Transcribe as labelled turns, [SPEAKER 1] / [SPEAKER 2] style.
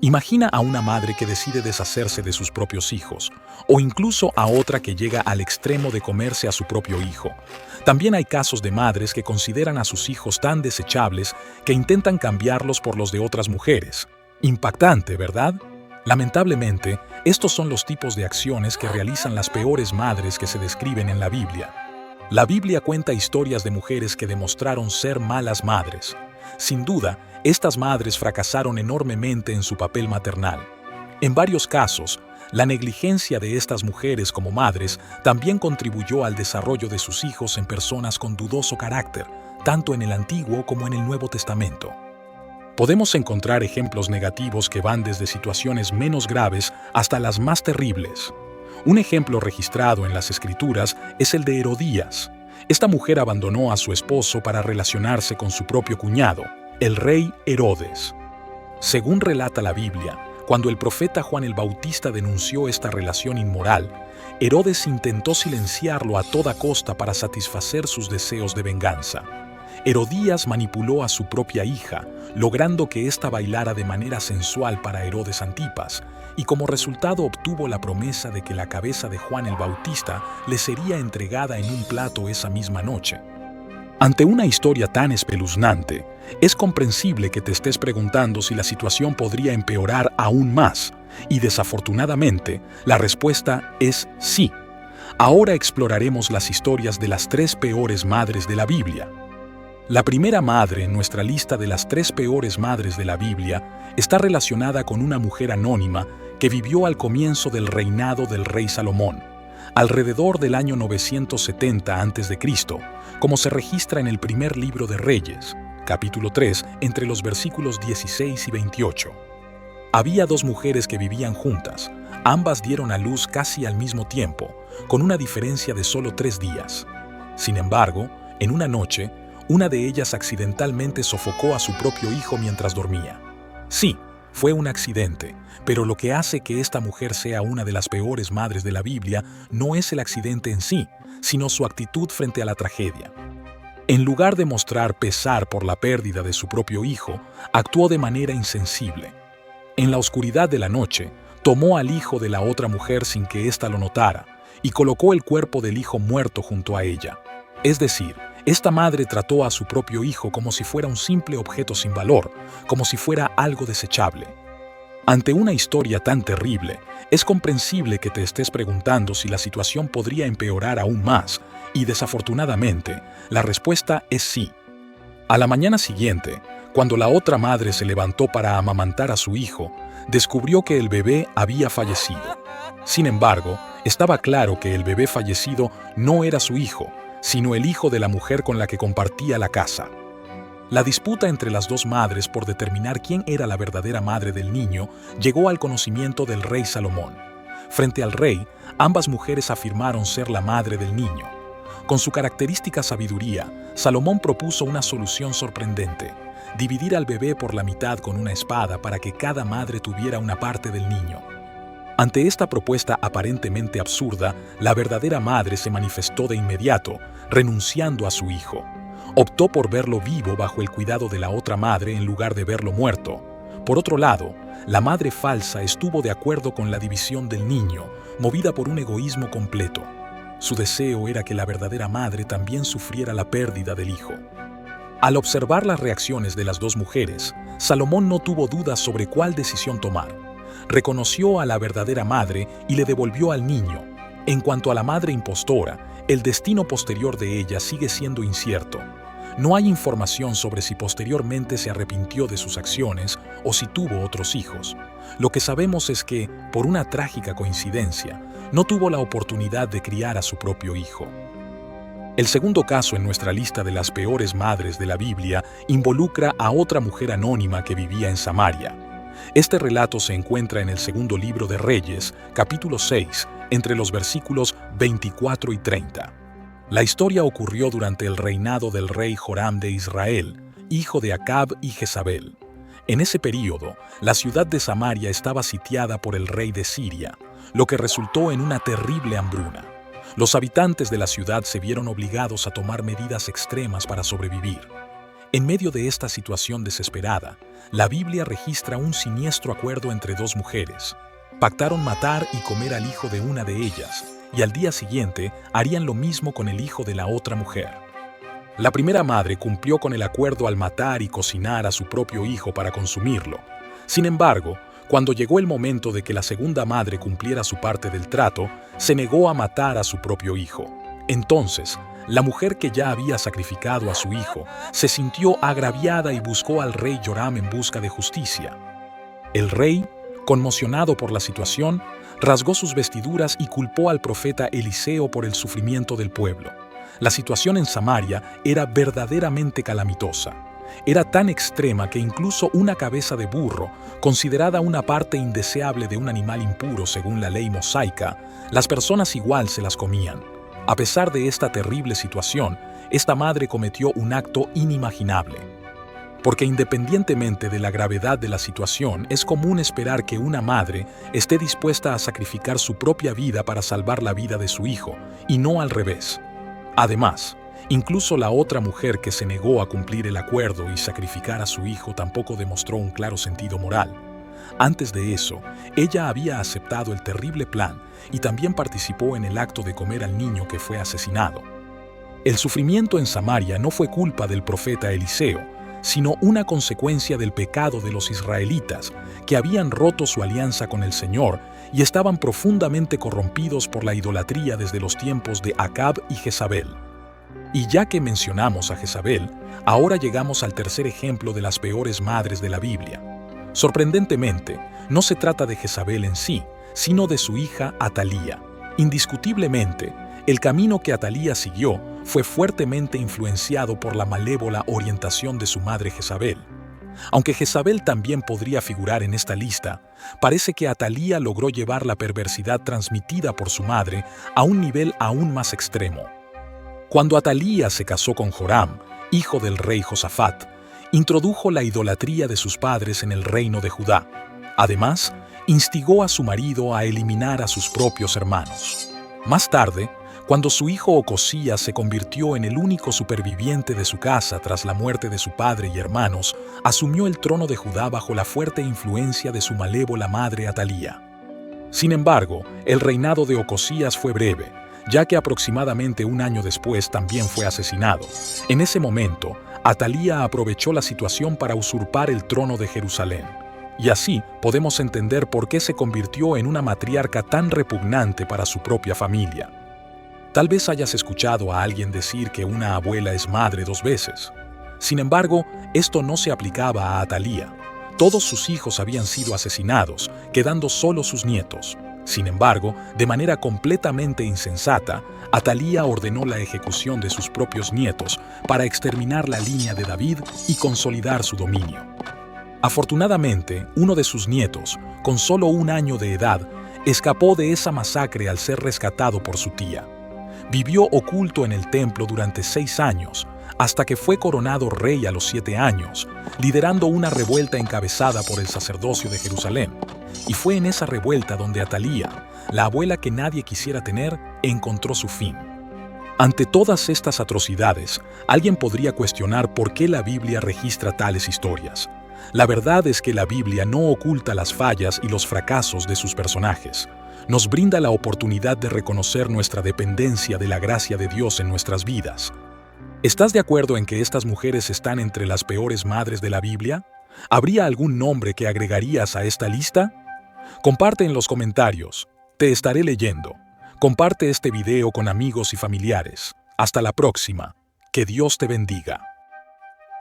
[SPEAKER 1] Imagina a una madre que decide deshacerse de sus propios hijos, o incluso a otra que llega al extremo de comerse a su propio hijo. También hay casos de madres que consideran a sus hijos tan desechables que intentan cambiarlos por los de otras mujeres. Impactante, ¿verdad? Lamentablemente, estos son los tipos de acciones que realizan las peores madres que se describen en la Biblia. La Biblia cuenta historias de mujeres que demostraron ser malas madres. Sin duda, estas madres fracasaron enormemente en su papel maternal. En varios casos, la negligencia de estas mujeres como madres también contribuyó al desarrollo de sus hijos en personas con dudoso carácter, tanto en el Antiguo como en el Nuevo Testamento. Podemos encontrar ejemplos negativos que van desde situaciones menos graves hasta las más terribles. Un ejemplo registrado en las Escrituras es el de Herodías. Esta mujer abandonó a su esposo para relacionarse con su propio cuñado, el rey Herodes. Según relata la Biblia, cuando el profeta Juan el Bautista denunció esta relación inmoral, Herodes intentó silenciarlo a toda costa para satisfacer sus deseos de venganza. Herodías manipuló a su propia hija, logrando que ésta bailara de manera sensual para Herodes Antipas, y como resultado obtuvo la promesa de que la cabeza de Juan el Bautista le sería entregada en un plato esa misma noche. Ante una historia tan espeluznante, es comprensible que te estés preguntando si la situación podría empeorar aún más, y desafortunadamente, la respuesta es sí. Ahora exploraremos las historias de las 3 peores madres de la Biblia. La primera madre en nuestra lista de las 3 peores madres de la Biblia está relacionada con una mujer anónima que vivió al comienzo del reinado del rey Salomón, alrededor del año 970 a.C., como se registra en el primer libro de Reyes, capítulo 3, entre los versículos 16 y 28. Había 2 mujeres que vivían juntas, ambas dieron a luz casi al mismo tiempo, con una diferencia de solo 3 días. Sin embargo, en una noche, una de ellas accidentalmente sofocó a su propio hijo mientras dormía. Sí, fue un accidente, pero lo que hace que esta mujer sea una de las peores madres de la Biblia no es el accidente en sí, sino su actitud frente a la tragedia. En lugar de mostrar pesar por la pérdida de su propio hijo, actuó de manera insensible. En la oscuridad de la noche, tomó al hijo de la otra mujer sin que ésta lo notara y colocó el cuerpo del hijo muerto junto a ella. Es decir, esta madre trató a su propio hijo como si fuera un simple objeto sin valor, como si fuera algo desechable. Ante una historia tan terrible, es comprensible que te estés preguntando si la situación podría empeorar aún más, y desafortunadamente, la respuesta es sí. A la mañana siguiente, cuando la otra madre se levantó para amamantar a su hijo, descubrió que el bebé había fallecido. Sin embargo, estaba claro que el bebé fallecido no era su hijo, sino el hijo de la mujer con la que compartía la casa. La disputa entre las 2 madres por determinar quién era la verdadera madre del niño llegó al conocimiento del rey Salomón. Frente al rey, ambas mujeres afirmaron ser la madre del niño. Con su característica sabiduría, Salomón propuso una solución sorprendente: dividir al bebé por la mitad con una espada para que cada madre tuviera una parte del niño. Ante esta propuesta aparentemente absurda, la verdadera madre se manifestó de inmediato, renunciando a su hijo. Optó por verlo vivo bajo el cuidado de la otra madre en lugar de verlo muerto. Por otro lado, la madre falsa estuvo de acuerdo con la división del niño, movida por un egoísmo completo. Su deseo era que la verdadera madre también sufriera la pérdida del hijo. Al observar las reacciones de las 2 mujeres, Salomón no tuvo dudas sobre cuál decisión tomar. Reconoció a la verdadera madre y le devolvió al niño. En cuanto a la madre impostora, el destino posterior de ella sigue siendo incierto. No hay información sobre si posteriormente se arrepintió de sus acciones o si tuvo otros hijos. Lo que sabemos es que, por una trágica coincidencia, no tuvo la oportunidad de criar a su propio hijo. El segundo caso en nuestra lista de las peores madres de la Biblia involucra a otra mujer anónima que vivía en Samaria. Este relato se encuentra en el segundo libro de Reyes, capítulo 6, entre los versículos 24 y 30. La historia ocurrió durante el reinado del rey Joram de Israel, hijo de Acab y Jezabel. En ese período, la ciudad de Samaria estaba sitiada por el rey de Siria, lo que resultó en una terrible hambruna. Los habitantes de la ciudad se vieron obligados a tomar medidas extremas para sobrevivir. En medio de esta situación desesperada, la Biblia registra un siniestro acuerdo entre dos mujeres. Pactaron matar y comer al hijo de una de ellas, y al día siguiente harían lo mismo con el hijo de la otra mujer. La primera madre cumplió con el acuerdo al matar y cocinar a su propio hijo para consumirlo. Sin embargo, cuando llegó el momento de que la segunda madre cumpliera su parte del trato, se negó a matar a su propio hijo. Entonces, la mujer que ya había sacrificado a su hijo se sintió agraviada y buscó al rey Joram en busca de justicia. El rey, conmocionado por la situación, rasgó sus vestiduras y culpó al profeta Eliseo por el sufrimiento del pueblo. La situación en Samaria era verdaderamente calamitosa. Era tan extrema que incluso una cabeza de burro, considerada una parte indeseable de un animal impuro según la ley mosaica, las personas igual se las comían. A pesar de esta terrible situación, esta madre cometió un acto inimaginable. Porque independientemente de la gravedad de la situación, es común esperar que una madre esté dispuesta a sacrificar su propia vida para salvar la vida de su hijo, y no al revés. Además, incluso la otra mujer que se negó a cumplir el acuerdo y sacrificar a su hijo tampoco demostró un claro sentido moral. Antes de eso, ella había aceptado el terrible plan y también participó en el acto de comer al niño que fue asesinado. El sufrimiento en Samaria no fue culpa del profeta Eliseo, sino una consecuencia del pecado de los israelitas, que habían roto su alianza con el Señor y estaban profundamente corrompidos por la idolatría desde los tiempos de Acab y Jezabel. Y ya que mencionamos a Jezabel, ahora llegamos al tercer ejemplo de las peores madres de la Biblia. Sorprendentemente, no se trata de Jezabel en sí, sino de su hija Atalía. Indiscutiblemente, el camino que Atalía siguió fue fuertemente influenciado por la malévola orientación de su madre Jezabel. Aunque Jezabel también podría figurar en esta lista, parece que Atalía logró llevar la perversidad transmitida por su madre a un nivel aún más extremo. Cuando Atalía se casó con Joram, hijo del rey Josafat, introdujo la idolatría de sus padres en el reino de Judá. Además, instigó a su marido a eliminar a sus propios hermanos. Más tarde, cuando su hijo Ocosías se convirtió en el único superviviente de su casa tras la muerte de su padre y hermanos, asumió el trono de Judá bajo la fuerte influencia de su malévola madre Atalía. Sin embargo, el reinado de Ocosías fue breve, ya que aproximadamente un año después también fue asesinado. En ese momento, Atalía aprovechó la situación para usurpar el trono de Jerusalén. Y así podemos entender por qué se convirtió en una matriarca tan repugnante para su propia familia. Tal vez hayas escuchado a alguien decir que una abuela es madre 2 veces. Sin embargo, esto no se aplicaba a Atalía. Todos sus hijos habían sido asesinados, quedando solo sus nietos. Sin embargo, de manera completamente insensata, Atalía ordenó la ejecución de sus propios nietos para exterminar la línea de David y consolidar su dominio. Afortunadamente, uno de sus nietos, con solo 1 año de edad, escapó de esa masacre al ser rescatado por su tía. Vivió oculto en el templo durante 6 años, hasta que fue coronado rey a los 7 años, liderando una revuelta encabezada por el sacerdocio de Jerusalén. Y fue en esa revuelta donde Atalía, la abuela que nadie quisiera tener, encontró su fin. Ante todas estas atrocidades, alguien podría cuestionar por qué la Biblia registra tales historias. La verdad es que la Biblia no oculta las fallas y los fracasos de sus personajes. Nos brinda la oportunidad de reconocer nuestra dependencia de la gracia de Dios en nuestras vidas. ¿Estás de acuerdo en que estas mujeres están entre las peores madres de la Biblia? ¿Habría algún nombre que agregarías a esta lista? Comparte en los comentarios. Te estaré leyendo. Comparte este video con amigos y familiares. Hasta la próxima. Que Dios te bendiga.